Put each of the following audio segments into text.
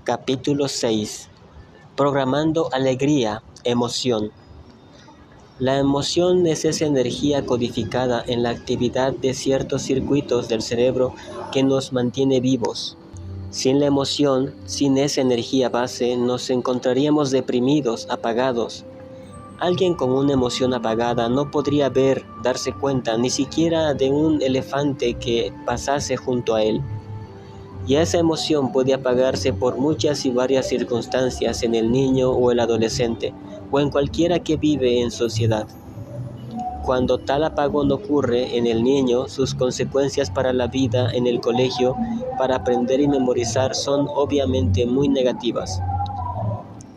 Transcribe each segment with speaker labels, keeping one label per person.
Speaker 1: Capítulo 6. Programando alegría, emoción. La emoción es esa energía codificada en la actividad de ciertos circuitos del cerebro que nos mantiene vivos. Sin la emoción, sin esa energía base, nos encontraríamos deprimidos, apagados. Alguien con una emoción apagada no podría ver, darse cuenta ni siquiera de un elefante que pasase junto a él. Y esa emoción puede apagarse por muchas y varias circunstancias en el niño o el adolescente, o en cualquiera que vive en sociedad. Cuando tal apagón ocurre en el niño, sus consecuencias para la vida en el colegio, para aprender y memorizar, son obviamente muy negativas.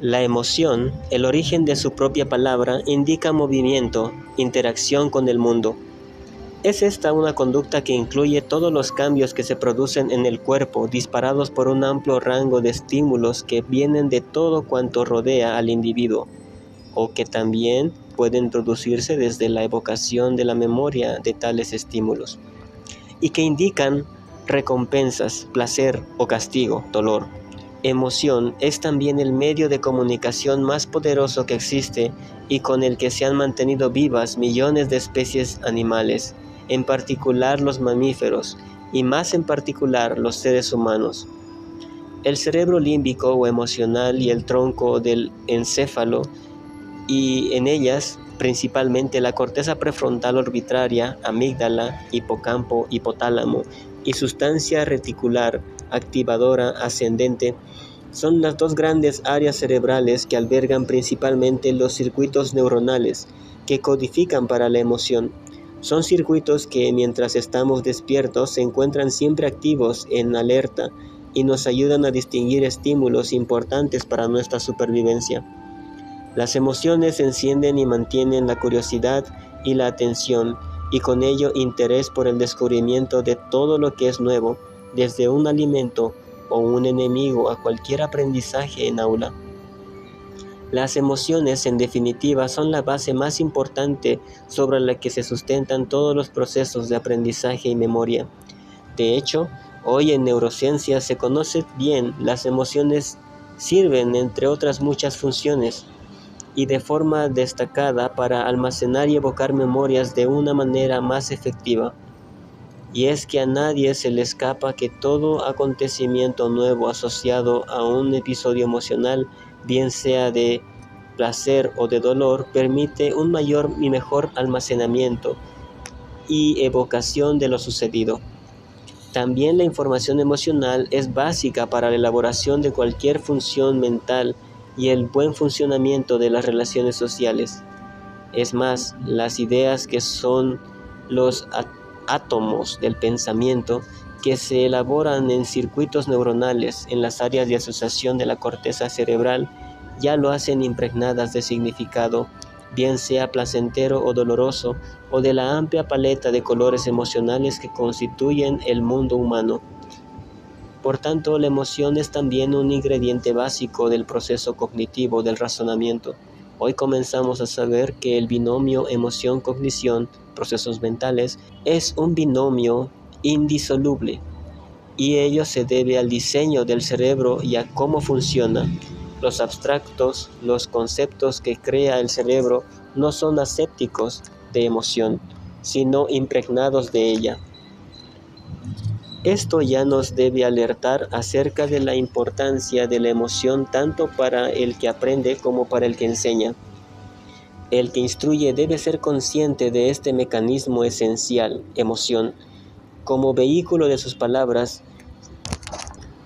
Speaker 1: La emoción, el origen de su propia palabra, indica movimiento, interacción con el mundo. Es esta una conducta que incluye todos los cambios que se producen en el cuerpo, disparados por un amplio rango de estímulos que vienen de todo cuanto rodea al individuo, o que también pueden producirse desde la evocación de la memoria de tales estímulos, y que indican recompensas, placer o castigo, dolor. Emoción es también el medio de comunicación más poderoso que existe y con el que se han mantenido vivas millones de especies animales, en particular los mamíferos, y más en particular los seres humanos. El cerebro límbico o emocional y el tronco del encéfalo, y en ellas principalmente la corteza prefrontal orbitaria, amígdala, hipocampo, hipotálamo y sustancia reticular activadora ascendente, son las dos grandes áreas cerebrales que albergan principalmente los circuitos neuronales que codifican para la emoción. Son circuitos que mientras estamos despiertos se encuentran siempre activos, en alerta, y nos ayudan a distinguir estímulos importantes para nuestra supervivencia. Las emociones encienden y mantienen la curiosidad y la atención, y con ello interés por el descubrimiento de todo lo que es nuevo, desde un alimento o un enemigo a cualquier aprendizaje en aula. Las emociones, en definitiva, son la base más importante sobre la que se sustentan todos los procesos de aprendizaje y memoria. De hecho, hoy en neurociencia se conoce bien las emociones sirven, entre otras muchas funciones, y de forma destacada para almacenar y evocar memorias de una manera más efectiva. Y es que a nadie se le escapa que todo acontecimiento nuevo asociado a un episodio emocional, bien sea de placer o de dolor, permite un mayor y mejor almacenamiento y evocación de lo sucedido. También la información emocional es básica para la elaboración de cualquier función mental y el buen funcionamiento de las relaciones sociales. Es más, las ideas, que son los átomos del pensamiento, que se elaboran en circuitos neuronales en las áreas de asociación de la corteza cerebral, ya lo hacen impregnadas de significado, bien sea placentero o doloroso, o de la amplia paleta de colores emocionales que constituyen el mundo humano. Por tanto, la emoción es también un ingrediente básico del proceso cognitivo del razonamiento. Hoy comenzamos a saber que el binomio emoción-cognición, procesos mentales, es un binomio indisoluble, y ello se debe al diseño del cerebro y a cómo funciona. Los abstractos, los conceptos que crea el cerebro, no son asépticos de emoción, sino impregnados de ella. Esto ya nos debe alertar acerca de la importancia de la emoción tanto para el que aprende como para el que enseña. El que instruye debe ser consciente de este mecanismo esencial, emoción, como vehículo de sus palabras,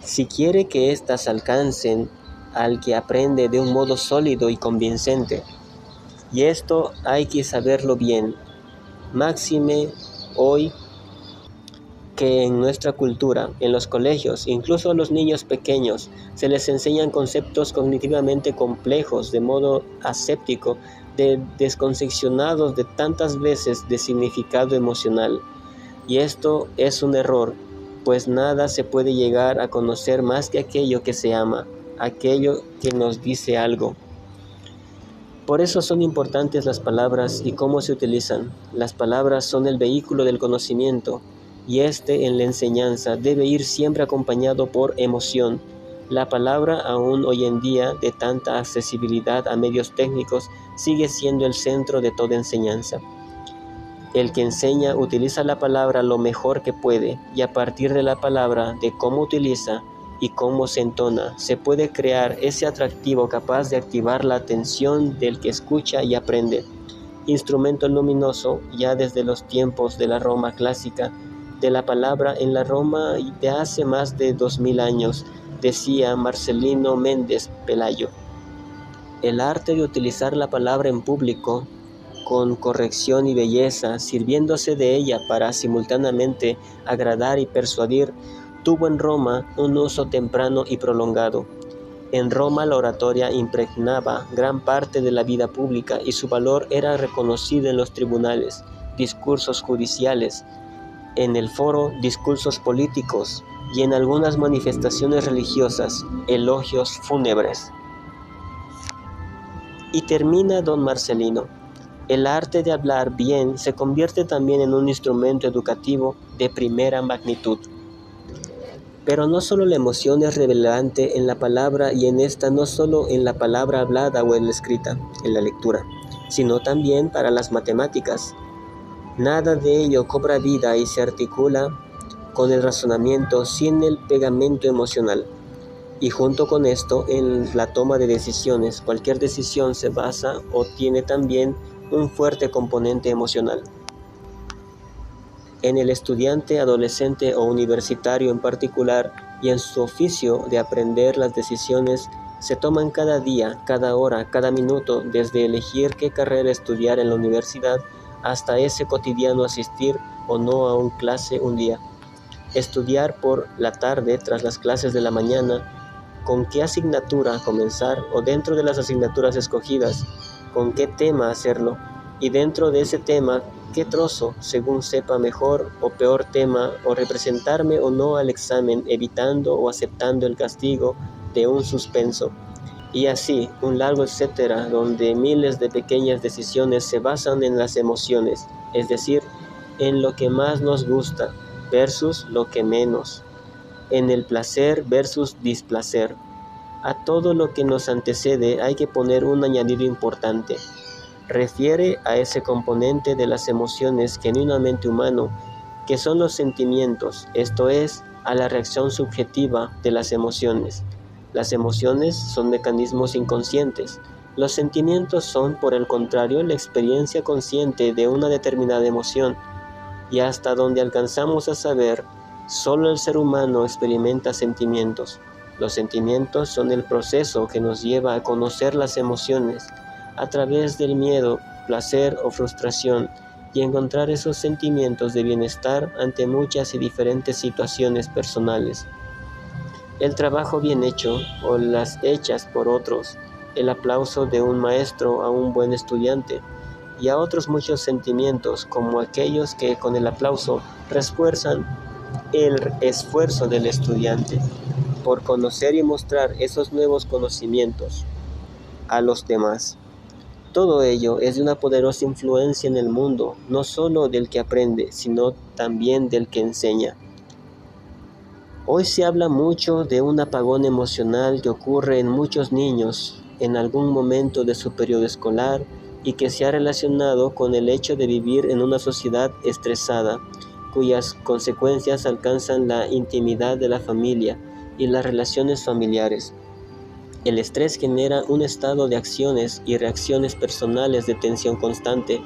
Speaker 1: si quiere que éstas alcancen al que aprende de un modo sólido y convincente. Y esto hay que saberlo bien, máxime hoy que en nuestra cultura, en los colegios, incluso a los niños pequeños, se les enseñan conceptos cognitivamente complejos, de modo aséptico, desconcepcionados de tantas veces de significado emocional. Y esto es un error, pues nada se puede llegar a conocer más que aquello que se ama, aquello que nos dice algo. Por eso son importantes las palabras y cómo se utilizan. Las palabras son el vehículo del conocimiento, y en la enseñanza debe ir siempre acompañado por emoción, La palabra, aún hoy en día, de tanta accesibilidad a medios técnicos, sigue siendo el centro de toda enseñanza. El que enseña utiliza la palabra lo mejor que puede, y a partir de la palabra, de cómo utiliza y cómo se entona, se puede crear ese atractivo capaz de activar la atención del que escucha y aprende. Instrumento luminoso, ya desde los tiempos de la Roma clásica, de la palabra en la Roma de hace más de 2000 años, decía Marcelino Méndez Pelayo. El arte de utilizar la palabra en público, con corrección y belleza, sirviéndose de ella para simultáneamente agradar y persuadir, tuvo en Roma un uso temprano y prolongado. En Roma la oratoria impregnaba gran parte de la vida pública y su valor era reconocido en los tribunales, discursos judiciales, en el foro, discursos políticos y en algunas manifestaciones religiosas, elogios fúnebres. Y termina don Marcelino. El arte de hablar bien se convierte también en un instrumento educativo de primera magnitud. Pero no solo la emoción es relevante en la palabra y en esta no solo en la palabra hablada o en la escrita, en la lectura, sino también para las matemáticas. Nada de ello cobra vida y se articula con el razonamiento sin el pegamento emocional. Y junto con esto, en la toma de decisiones, cualquier decisión se basa o tiene también un fuerte componente emocional. En el estudiante, adolescente o universitario en particular, y en su oficio de aprender, las decisiones se toman cada día, cada hora, cada minuto, desde elegir qué carrera estudiar en la universidad hasta ese cotidiano asistir o no a una clase un día. Estudiar por la tarde tras las clases de la mañana, con qué asignatura comenzar o dentro de las asignaturas escogidas, con qué tema hacerlo y dentro de ese tema, qué trozo, según sepa mejor o peor tema, o representarme o no al examen, evitando o aceptando el castigo de un suspenso. Y así, un largo etcétera, donde miles de pequeñas decisiones se basan en las emociones, es decir, en lo que más nos gusta versus lo que menos, en el placer versus displacer. A todo lo que nos antecede hay que poner un añadido importante. Refiere a ese componente de las emociones genuinamente humano, que son los sentimientos, esto es, a la reacción subjetiva de las emociones. Las emociones son mecanismos inconscientes. Los sentimientos son, por el contrario, la experiencia consciente de una determinada emoción. Y hasta donde alcanzamos a saber, solo el ser humano experimenta sentimientos. Los sentimientos son el proceso que nos lleva a conocer las emociones a través del miedo, placer o frustración y encontrar esos sentimientos de bienestar ante muchas y diferentes situaciones personales. El trabajo bien hecho o las hechas por otros, el aplauso de un maestro a un buen estudiante y a otros muchos sentimientos como aquellos que con el aplauso refuerzan el esfuerzo del estudiante por conocer y mostrar esos nuevos conocimientos a los demás. Todo ello es de una poderosa influencia en el mundo, no solo del que aprende, sino también del que enseña. Hoy se habla mucho de un apagón emocional que ocurre en muchos niños en algún momento de su periodo escolar y que se ha relacionado con el hecho de vivir en una sociedad estresada, cuyas consecuencias alcanzan la intimidad de la familia y las relaciones familiares. El estrés genera un estado de acciones y reacciones personales de tensión constante.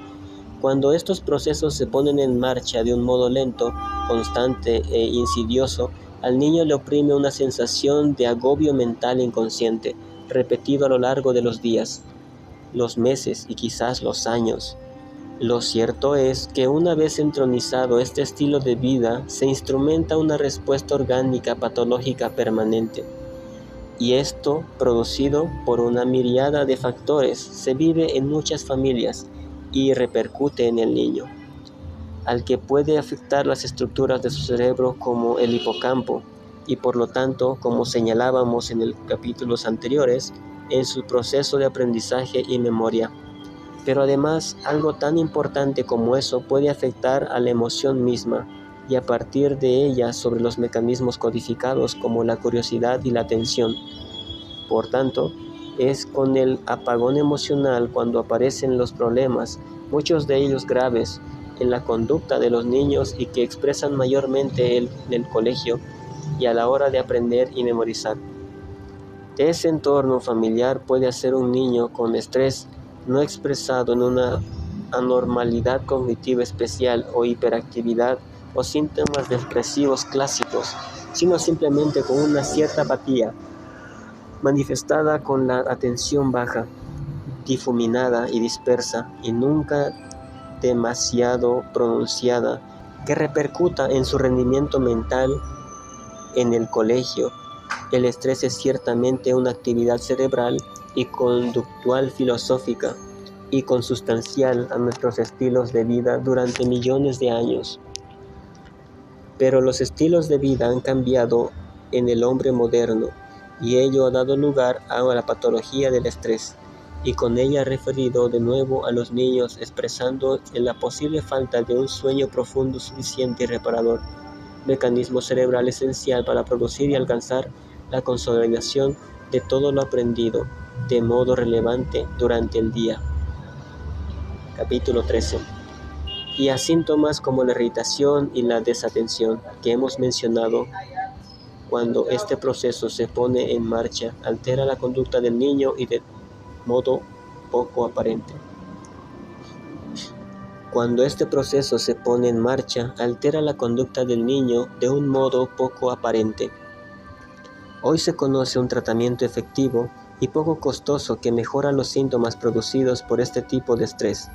Speaker 1: Cuando estos procesos se ponen en marcha de un modo lento, constante e insidioso, al niño le oprime una sensación de agobio mental inconsciente, repetido a lo largo de los días, los meses y quizás los años. Lo cierto es que una vez entronizado este estilo de vida, se instrumenta una respuesta orgánica patológica permanente. Y esto, producido por una miríada de factores, se vive en muchas familias y repercute en el niño, al que puede afectar las estructuras de su cerebro como el hipocampo, y por lo tanto, como señalábamos en los capítulos anteriores, en su proceso de aprendizaje y memoria. Pero además, algo tan importante como eso puede afectar a la emoción misma, y a partir de ella sobre los mecanismos codificados como la curiosidad y la atención. Por tanto, es con el apagón emocional cuando aparecen los problemas, muchos de ellos graves, en la conducta de los niños y que expresan mayormente en el colegio y a la hora de aprender y memorizar. Ese entorno familiar puede hacer un niño con estrés no expresado en una anormalidad cognitiva especial o hiperactividad o síntomas depresivos clásicos, sino simplemente con una cierta apatía, manifestada con la atención baja, difuminada y dispersa, y nunca demasiado pronunciada, que repercuta en su rendimiento mental en el colegio. El estrés es ciertamente una actividad cerebral y conductual filosófica y consustancial a nuestros estilos de vida durante millones de años. Pero los estilos de vida han cambiado en el hombre moderno y ello ha dado lugar a la patología del estrés y con ella referido de nuevo a los niños, expresando en la posible falta de un sueño profundo suficiente y reparador, mecanismo cerebral esencial para producir y alcanzar la consolidación de todo lo aprendido de modo relevante durante el día. Capítulo 13. Y a síntomas como la irritación y la desatención que hemos mencionado. Cuando este proceso se pone en marcha, altera la conducta del niño y de modo poco aparente. Cuando este proceso se pone en marcha, altera la conducta del niño de un modo poco aparente. Hoy se conoce un tratamiento efectivo y poco costoso que mejora los síntomas producidos por este tipo de estrés.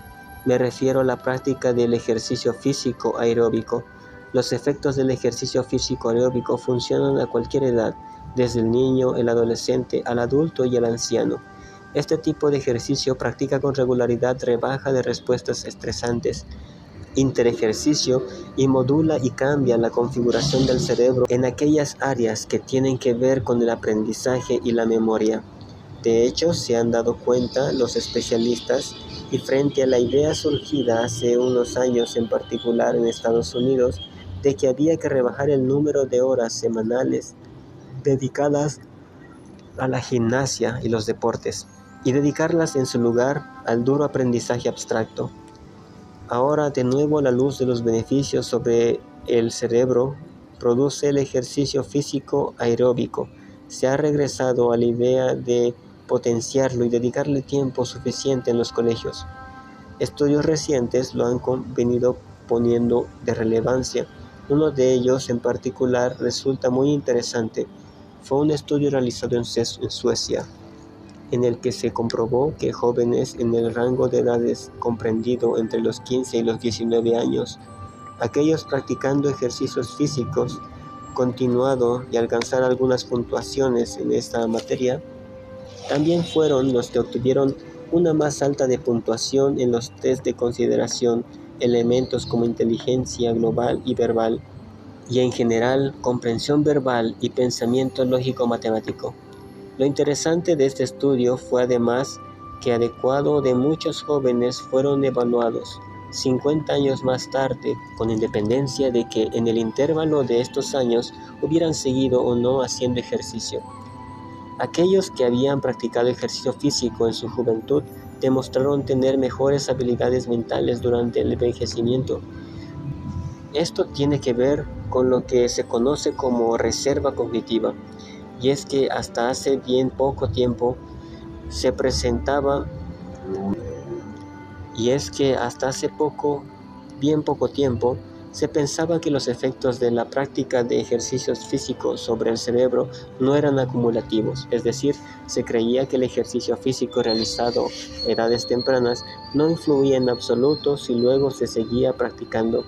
Speaker 1: Me refiero a la práctica del ejercicio físico aeróbico. Los efectos del ejercicio físico aeróbico funcionan a cualquier edad, desde el niño, el adolescente, al adulto y al anciano. Este tipo de ejercicio practica con regularidad rebaja de respuestas estresantes, interejercicio y modula y cambia la configuración del cerebro en aquellas áreas que tienen que ver con el aprendizaje y la memoria. De hecho, se han dado cuenta los especialistas y frente a la idea surgida hace unos años, en particular en Estados Unidos, de que había que rebajar el número de horas semanales dedicadas a la gimnasia y los deportes, y dedicarlas en su lugar al duro aprendizaje abstracto. Ahora, de nuevo, a la luz de los beneficios sobre el cerebro, produce el ejercicio físico aeróbico. Se ha regresado a la idea de potenciarlo y dedicarle tiempo suficiente en los colegios. Estudios recientes lo han venido poniendo de relevancia. Uno de ellos en particular resulta muy interesante. Fue un estudio realizado en Suecia, en el que se comprobó que jóvenes en el rango de edades comprendido entre los 15 y los 19 años, aquellos practicando ejercicios físicos continuado y alcanzar algunas puntuaciones en esta materia, también fueron los que obtuvieron una más alta de puntuación en los test de consideración, elementos como inteligencia global y verbal, y en general comprensión verbal y pensamiento lógico-matemático. Lo interesante de este estudio fue además que adecuado de muchos jóvenes fueron evaluados 50 años más tarde, con independencia de que en el intervalo de estos años hubieran seguido o no haciendo ejercicio. Aquellos que habían practicado ejercicio físico en su juventud demostraron tener mejores habilidades mentales durante el envejecimiento. Esto tiene que ver con lo que se conoce como reserva cognitiva, y es que hasta hace bien poco tiempo se pensaba que los efectos de la práctica de ejercicios físicos sobre el cerebro no eran acumulativos, es decir, se creía que el ejercicio físico realizado a edades tempranas no influía en absoluto si luego se seguía practicando.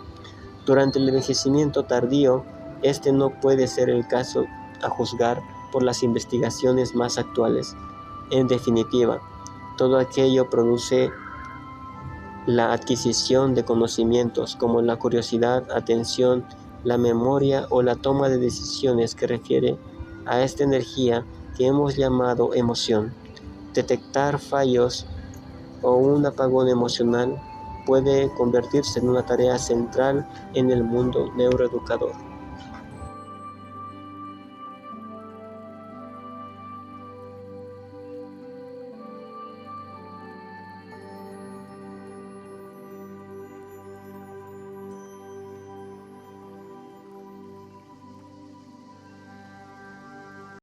Speaker 1: Durante el envejecimiento tardío, este no puede ser el caso a juzgar por las investigaciones más actuales. En definitiva, todo aquello produce la adquisición de conocimientos como la curiosidad, atención, la memoria o la toma de decisiones que refiere a esta energía que hemos llamado emoción. Detectar fallos o un apagón emocional puede convertirse en una tarea central en el mundo neuroeducador.